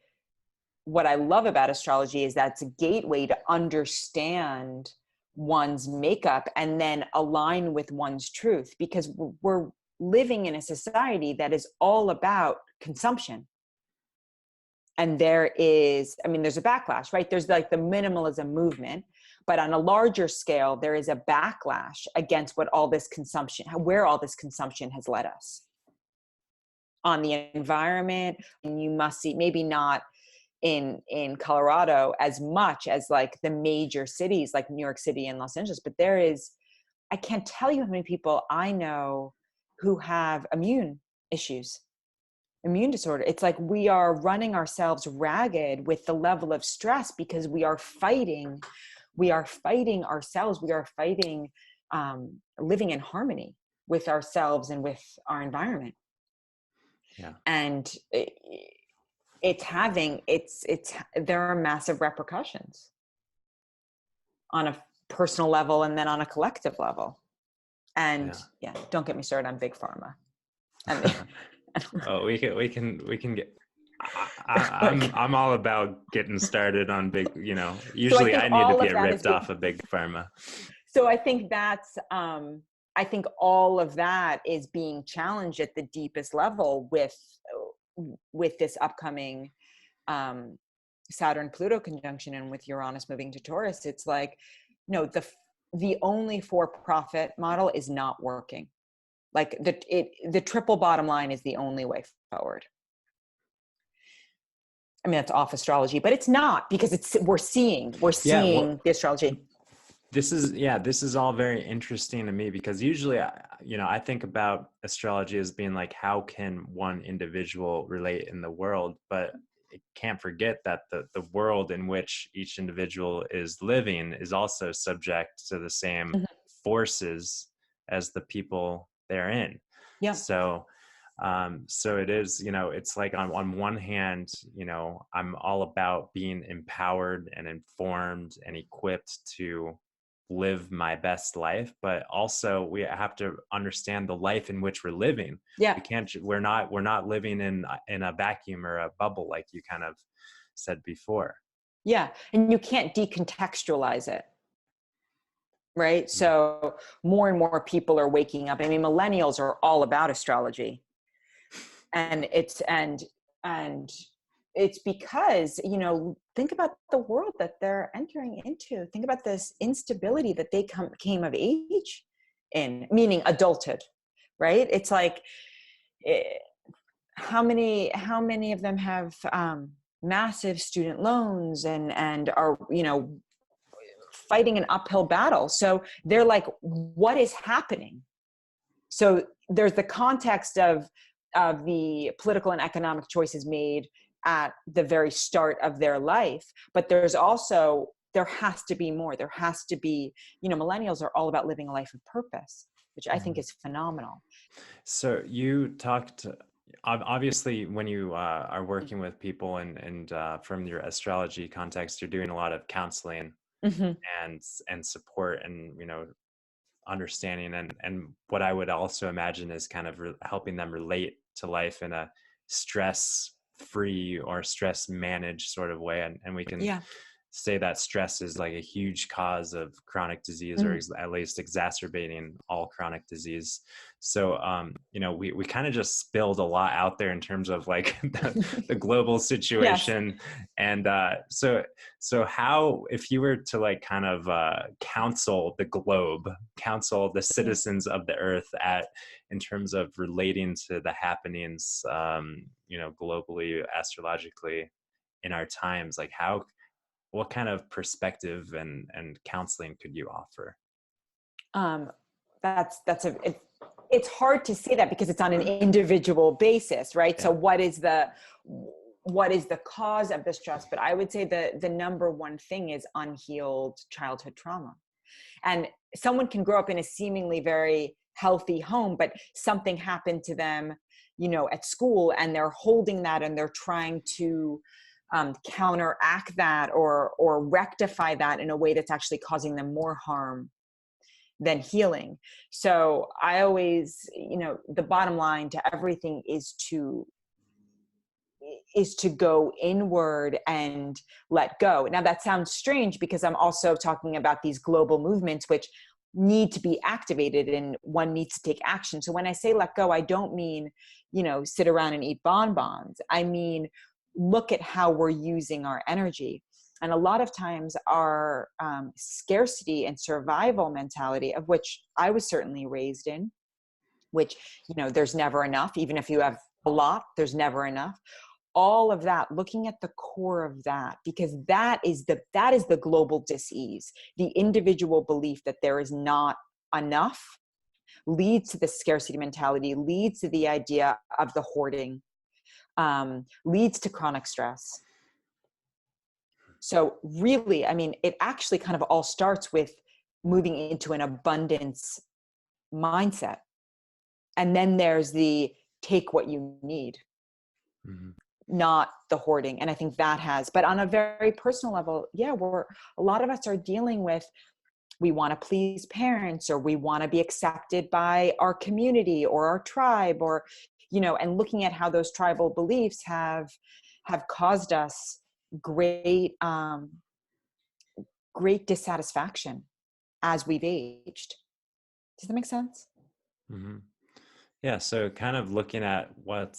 what I love about astrology, is that it's a gateway to understand one's makeup and then align with one's truth, because we're living in a society that is all about consumption. And there's a backlash, right? There's like the minimalism movement, but on a larger scale, there is a backlash against where all this consumption has led us on the environment. And you must see, maybe not in Colorado as much as like the major cities like New York City and Los Angeles, but I can't tell you how many people I know who have immune disorder. It's like we are running ourselves ragged with the level of stress because we are fighting ourselves. We are fighting living in harmony with ourselves and with our environment. Yeah. And there are massive repercussions on a personal level and then on a collective level. And don't get me started on big pharma. Oh, we can get. I'm all about getting started on big. Usually I need to get ripped off of big pharma. So I think I think all of that is being challenged at the deepest level with this upcoming Saturn-Pluto conjunction and with Uranus moving to Taurus. It's like, no, the only for-profit model is not working. Like the triple bottom line is the only way forward. I mean, that's off astrology, but it's not, because we're seeing Yeah, well, the astrology. this is all very interesting to me, because usually I think about astrology as being like, how can one individual relate in the world, but it can't forget that the world in which each individual is living is also subject to the same Mhm. forces as the people they're in. Yeah. So so it is, it's like on one hand, I'm all about being empowered and informed and equipped to live my best life, but also we have to understand the life in which we're living. Yeah. We can't, we're not living in a vacuum or a bubble, like you kind of said before. Yeah. And you can't decontextualize it. Right. Mm. So more and more people are waking up. I mean, millennials are all about astrology. And and it's because, think about the world that they're entering into. Think about this instability that they came of age in, meaning adulthood, right? It's like, eh, how many of them have massive student loans and are, fighting an uphill battle. So they're like, what is happening? So there's the context of the political and economic choices made at the very start of their life, but there has to be more. There has to be, millennials are all about living a life of purpose, which I think Mhm. is phenomenal. So you talked, obviously, when you are working with people and from your astrology context, you're doing a lot of counseling Mm-hmm. and support, and understanding, and what I would also imagine is kind of helping them relate to life in a stress free or stress managed sort of way, and we can Yeah. say that stress is like a huge cause of chronic disease, or Mm. at least exacerbating all chronic disease. So we kind of just spilled a lot out there in terms of like the global Yes. situation. And so how, if you were to like kind of counsel the globe, counsel the Yeah. citizens of the earth in terms of relating to the happenings, globally, astrologically in our times, like what kind of perspective and counseling could you offer? Um, it's hard to say that because it's on an individual basis, right? So Yeah. what is the cause of the stress? But I would say the number one thing is unhealed childhood trauma. And someone can grow up in a seemingly very healthy home, but something happened to them, at school, and they're holding that and they're trying to counteract that or rectify that in a way that's actually causing them more harm than healing. So I always, the bottom line to everything is to go inward and let go. Now that sounds strange because I'm also talking about these global movements which need to be activated and one needs to take action. So when I say let go, I don't mean, sit around and eat bonbons. I mean, look at how we're using our energy. And a lot of times our scarcity and survival mentality, of which I was certainly raised in, which, there's never enough. Even if you have a lot, there's never enough. All of that, looking at the core of that, because that is the global dis-ease. The individual belief that there is not enough leads to the scarcity mentality, leads to the idea of the hoarding, leads to chronic stress. So really, I mean, it actually kind of all starts with moving into an abundance mindset. And then there's the take what you need, Mm-hmm. not the hoarding. And I think that but on a very personal level, yeah, a lot of us are dealing with, we want to please parents, or we want to be accepted by our community or our tribe, or, and looking at how those tribal beliefs have caused us great, great dissatisfaction as we've aged. Does that make sense? Mm-hmm. Yeah. So kind of looking at well,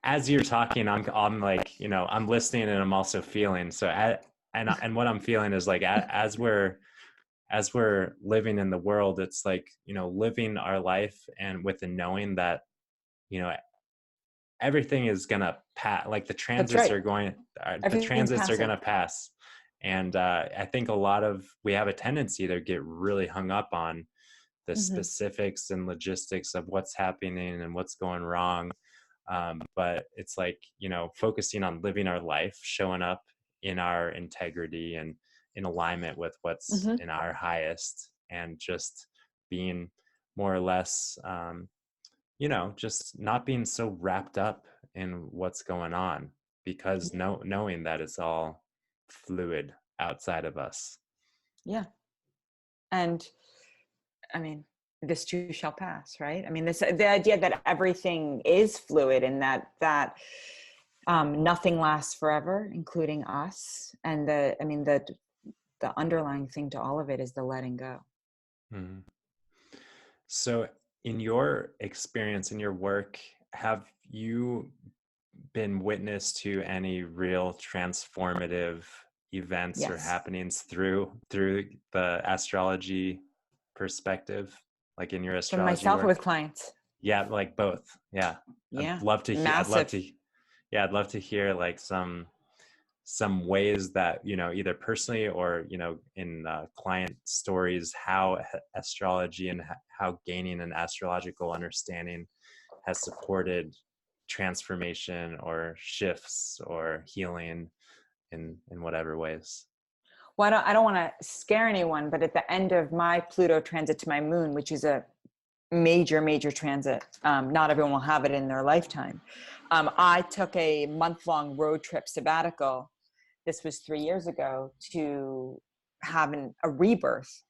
as you're talking, I'm like, I'm listening and I'm also feeling. So, and what I'm feeling is like, as we're living in the world, it's like, living our life and with the knowing that, you know, everything is gonna pass. Like That's transits right. are going, the Everything's transits are passing. gonna pass. And I think we have a tendency to get really hung up on the Mm-hmm. specifics and logistics of what's happening and what's going wrong. But it's like, focusing on living our life, showing up in our integrity and in alignment with what's Mm-hmm. in our highest, and just being more or less, just not being so wrapped up in what's going on, because knowing that it's all fluid outside of us. Yeah. And I mean, this too shall pass, right? I mean, the idea that everything is fluid and that nothing lasts forever, including us. And the underlying thing to all of it is the letting go. Mm-hmm. So, in your experience, in your work, have you been witness to any real transformative events or Yes. happenings through the astrology perspective, like in your From astrology myself or with work? clients. Yeah, like both. Yeah. Yeah. I'd love Massive. to yeah, I'd love to hear like some ways that, either personally or, in client stories, how astrology and how gaining an astrological understanding has supported transformation or shifts or healing in whatever ways. Well, I don't want to scare anyone, but at the end of my Pluto transit to my moon, which is a major transit, not everyone will have it in their lifetime. I took a month-long road trip sabbatical. This was 3 years ago, to have a rebirth.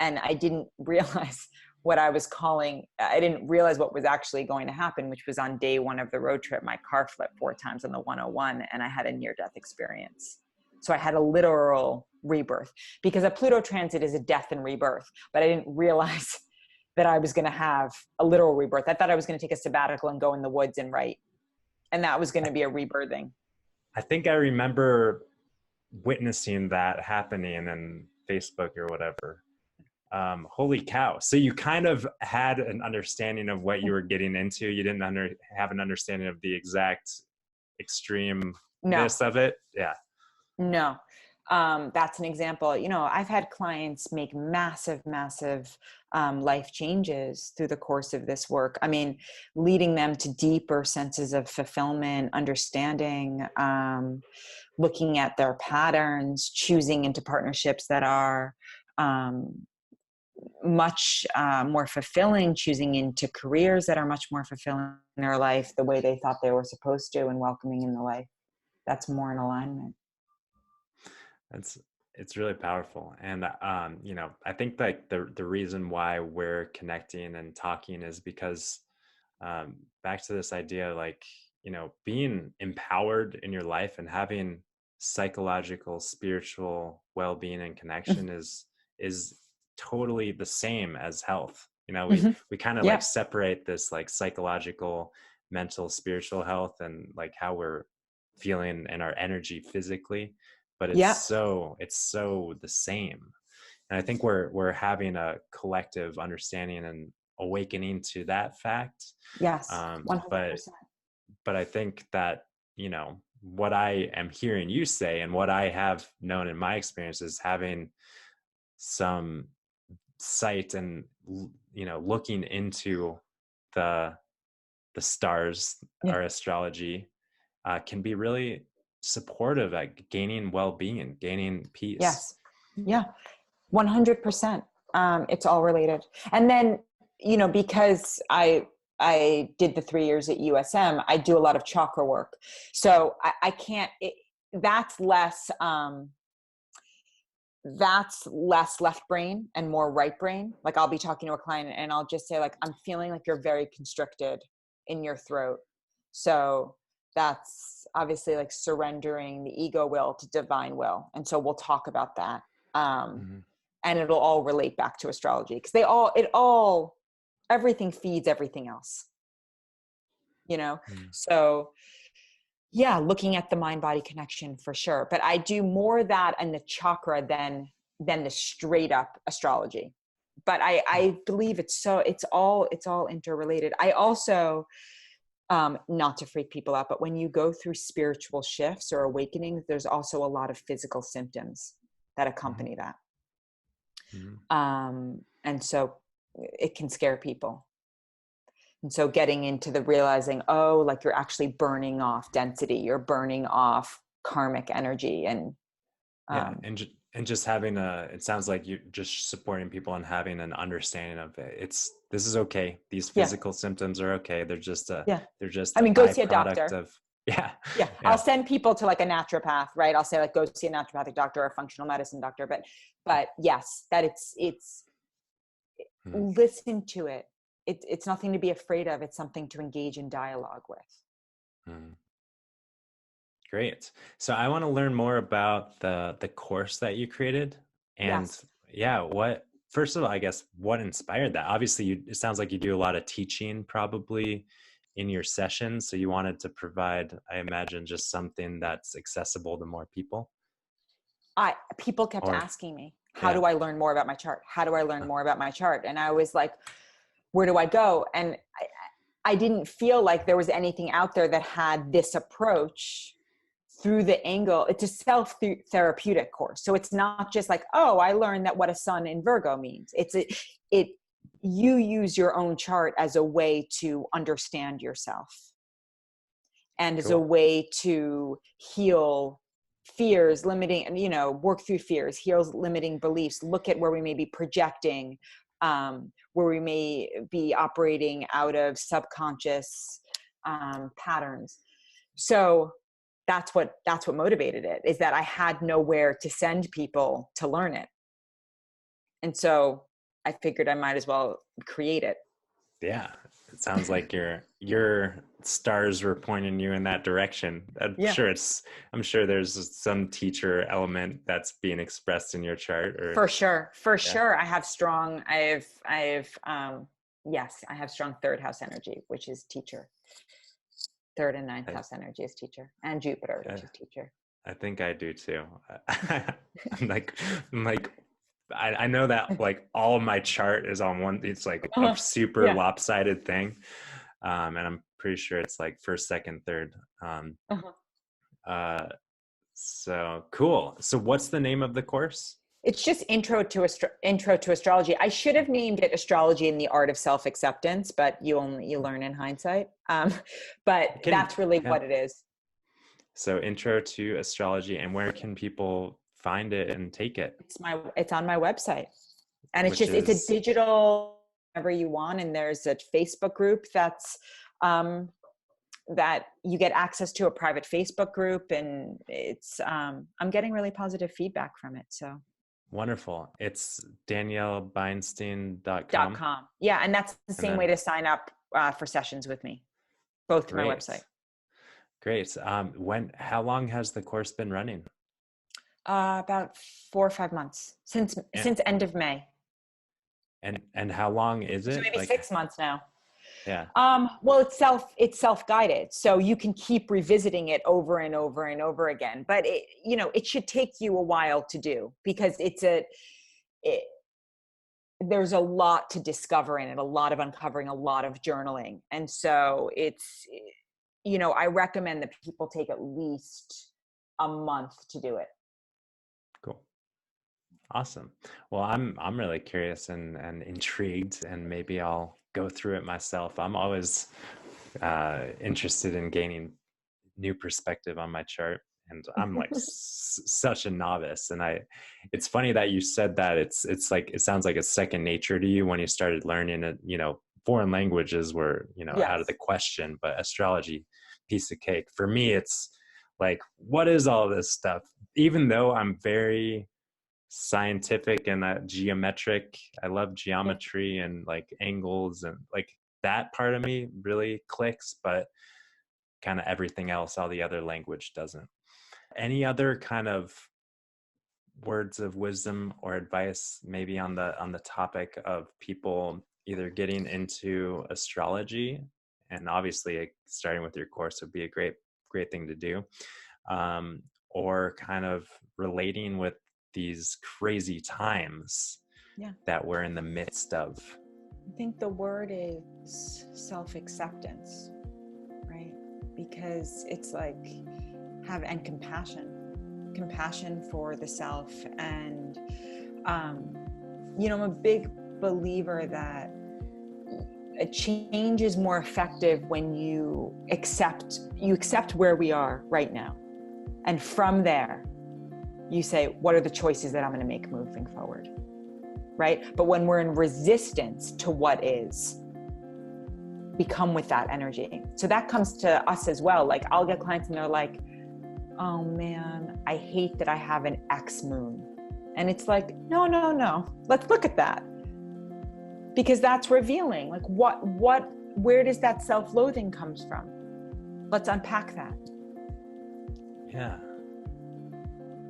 And I didn't realize I didn't realize what was actually going to happen, which was on day one of the road trip, my car flipped 4 times on the 101 and I had a near-death experience. So I had a literal rebirth, because a Pluto transit is a death and rebirth, but I didn't realize that I was going to have a literal rebirth. I thought I was going to take a sabbatical and go in the woods and write. And that was going to be a rebirthing. I think I remember witnessing that happening in Facebook or whatever. Holy cow. So you kind of had an understanding of what you were getting into. You didn't have an understanding of the exact No, extremeness of it. Yeah. no. That's an example. I've had clients make massive life changes through the course of this work. I mean, leading them to deeper senses of fulfillment, understanding, looking at their patterns, choosing into partnerships that are much more fulfilling, choosing into careers that are much more fulfilling in their life the way they thought they were supposed to, and welcoming in the life that's more in alignment. It's really powerful. And I think like the reason why we're connecting and talking is because, back to this idea, like, being empowered in your life and having psychological, spiritual well-being and connection is totally the same as health. Mm-hmm. We kind of like Yep. separate this like psychological, mental, spiritual health and like how we're feeling and our energy physically, but Yep. it's so the same. And I think we're having a collective understanding and awakening to that fact. Yes. um, but 100%. but I think that, what I am hearing you say and what I have known in my experience is having some sight and, looking into the stars, Yeah. our astrology, can be really supportive at gaining well-being, gaining peace. Yes. Yeah. 100%. It's all related. And then, because I did the 3 years at USM, I do a lot of chakra work. So I can't, that's less left brain and more right brain. Like, I'll be talking to a client and I'll just say, like, I'm feeling like you're very constricted in your throat. So that's obviously like surrendering the ego will to divine will. And so we'll talk about that. Mhm. And it'll all relate back to astrology, because everything feeds everything else, Mm. So yeah, looking at the mind body connection for sure. But I do more of that and the chakra than the straight up astrology. But I believe it's all interrelated. I also not to freak people out, but when you go through spiritual shifts or awakenings, there's also a lot of physical symptoms that accompany that. And so it can scare people. And so getting into the realizing, oh, like you're actually burning off density, you're burning off karmic energy. And and just having it sounds like you're just supporting people and having an understanding of it. This is okay. These physical symptoms are okay. They're just they're just I mean, go see a doctor. of I'll send people to like a naturopath, right? I'll say like, go see a naturopathic doctor or a functional medicine doctor. But yes, that it's listen to it. It's nothing to be afraid of. It's something to engage in dialogue with. Great. So I want to learn more about the course that you created, and first of all, I guess what inspired that? Obviously, it sounds like you do a lot of teaching probably in your sessions. So you wanted to provide, I imagine, just something that's accessible to more people. People kept asking me, how do I learn more about my chart? How do I learn more about my chart? And I was like, where do I go? And I didn't feel like there was anything out there that had this approach through the angle. It's a self-therapeutic course. So it's not just like, oh, I learned that what a sun in Virgo means. You use your own chart as a way to understand yourself and as a way to heal fears, limiting, work through fears, heal limiting beliefs, look at where we may be projecting, where we may be operating out of subconscious patterns. So that's what motivated it, is that I had nowhere to send people to learn it. And so I figured I might as well create it. Yeah. It sounds like your stars were pointing you in that direction. I'm sure there's some teacher element that's being expressed in your chart. For sure. I have strong third house energy, which is teacher. Third and ninth house energy is teacher, and Jupiter, which is teacher. I think I do too. I'm like, I know that like all of my chart is on one. It's like a super lopsided thing, and I'm pretty sure it's like first, second, third. So cool. So what's the name of the course? It's just intro to astrology. I should have named it Astrology and the Art of Self-Acceptance, but you learn in hindsight. But that's really what it is. So intro to astrology, and where can people find it and take it? It's on my website, and it's a digital, whatever you want. And there's a Facebook group that's that you get access to, a private Facebook group, and it's I'm getting really positive feedback from it. So wonderful. It's DanielleBeinstein.com. Yeah, and that's the same way to sign up for sessions with me, both to my website. Great. How long has the course been running? About 4 or 5 months since end of May. And how long is it? So maybe 6 months now. Yeah. Well, it's self-guided, so you can keep revisiting it over and over and over again. But it should take you a while to do, because there's a lot to discover in it, a lot of uncovering, a lot of journaling, and so it's I recommend that people take at least a month to do it. Cool. Awesome. Well, I'm really curious and intrigued, and maybe I'll go through it myself. I'm always interested in gaining new perspective on my chart, and I'm like such a novice. And it's funny that you said that. It's like, it sounds like it's second nature to you when you started learning it. Foreign languages were out of the question, but astrology, piece of cake. For me, it's like, what is all this stuff? Even though I'm very scientific and geometric, I love geometry and like angles, and like that part of me really clicks, but kind of everything else, all the other language doesn't. Any other kind of words of wisdom or advice maybe on the topic of people either getting into astrology, and obviously starting with your course would be a great thing to do, or kind of relating with these crazy times that we're in the midst of? I think the word is self-acceptance. because it's like and compassion for the self. And I'm a big believer that a change is more effective when you accept where we are right now, and from there you say, what are the choices that I'm going to make moving forward, right? But when we're in resistance to what is, become with that energy. So that comes to us as well. Like, I'll get clients and they're like, oh man, I hate that I have an X moon. And it's like, no, let's look at that, because that's revealing. Like, where does that self-loathing comes from? Let's unpack that. Yeah.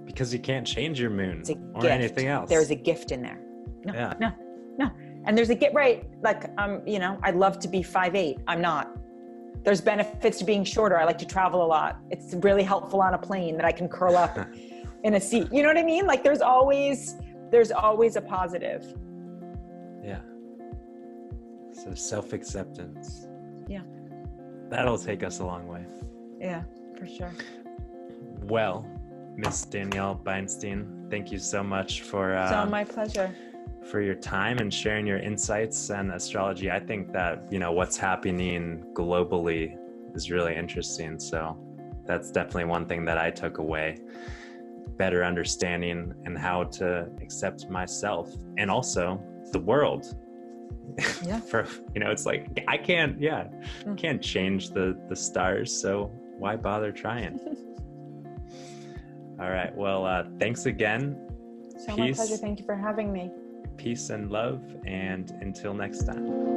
Because you can't change your moon or gift. Anything else. There's a gift in there. No. And there's a gift, right? Like, I'd love to be 5'8". I'm not. There's benefits to being shorter. I like to travel a lot. It's really helpful on a plane that I can curl up in a seat. You know what I mean? Like, there's always a positive. Yeah. So self-acceptance. Yeah. That'll take us a long way. Yeah, for sure. Well, Miss Danielle Beinstein, thank you so much for my pleasure. For your time and sharing your insights and astrology. I think that, what's happening globally is really interesting. So that's definitely one thing that I took away. Better understanding and how to accept myself and also the world. Yeah. It's like, I can't change the stars. So why bother trying? All right. Well, thanks again. So my pleasure. Thank you for having me. Peace and love, and until next time.